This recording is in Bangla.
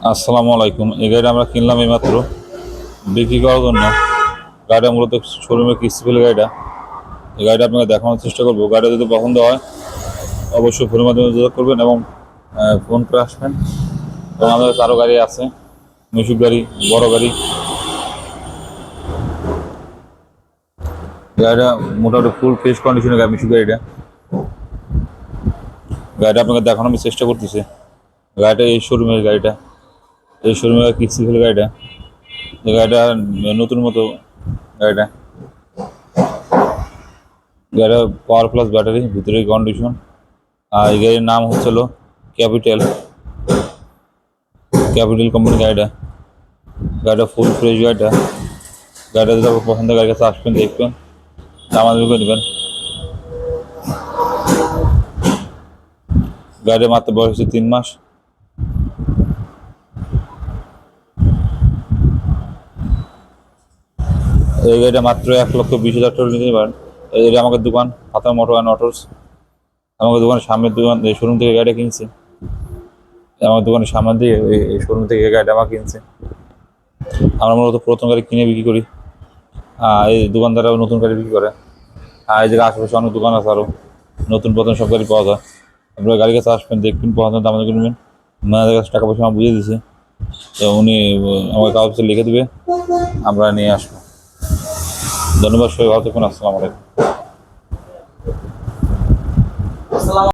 আসসালামু আলাইকুম। এই গাড়িটা আমরা কিনলাম এইমাত্র বিক্রি করার জন্য। গাড়িটা মূলত শোরুমে কিস্তি ফেলে গাড়িটা। এই গাড়িটা আপনাকে দেখানোর চেষ্টা করবো। গাড়িটা যদি পছন্দ হয় অবশ্যই ফোনের মাধ্যমে যোগাযোগ করবেন এবং ফোন করে আসবেন। এবং আমাদের কাছে আরও গাড়ি আছে, মিশুক গাড়ি, বড় গাড়ি। গাড়িটা মোটামুটি ফুল ফ্রেশ কন্ডিশনের গাড়ি, মিশুক গাড়িটা। গাড়িটা আপনাকে দেখানোর আমি চেষ্টা করতেছি। গাড়িটা এই শোরুমের গাড়িটা, এই শোরুমের কিস্তি ফেলে গাড়িটা। এই গাড়িটা নতুন মতো গাড়িটা। গাড়িটা পাওয়ার প্লাস ব্যাটারি, ভিতরে কন্ডিশন। আর এই গাড়ির নাম হচ্ছিল ক্যাপিটাল, ক্যাপিটাল কোম্পানি গাড়িটা। গাড়িটা ফুল ফ্রেশ গাড়িটা। গাড়িটা যদি আপনার পছন্দের গাড়ির কাছে আসবেন, দেখবেন, দামাদামি করে নেবেন। গাড়ির মাত্র বয়স হচ্ছে 3 মাস। এই গাড়িটা মাত্র 1,20,000 টাকা নিতে পারেন। এটা আমাদের দোকান ফাতেমা মোটর অ্যান্ড অটোস। আমাদের দোকানের সামনের দোকান, এই শোরুম থেকে গাড়িটা কিনছি। আমার দোকানের সামনে দিয়ে এই শোরুম থেকে গাড়িটা আমার কিনছে। আমরা মূলত পুরাতন গাড়ি কিনে বিক্রি করি। এই দোকানদাররাও নতুন গাড়ি বিক্রি করে। এই জায়গায় আশেপাশে অনেক দোকান আছে, আরও নতুন পুরাতন সব গাড়ি পাওয়া যায়। আপনারা গাড়ির কাছে আসবেন, দেখবেন, পছন্দ দাম কিনবেন। ম্যানেজারের কাছে টাকা পয়সা আমি বুঝিয়ে দিয়েছি, তো উনি আমাকে কাগজে লিখে দেবে, আমরা নিয়ে আসবো। ধন্যবাদ, সবাই ভালো থাকুন। আসসালামু আলাইকুম।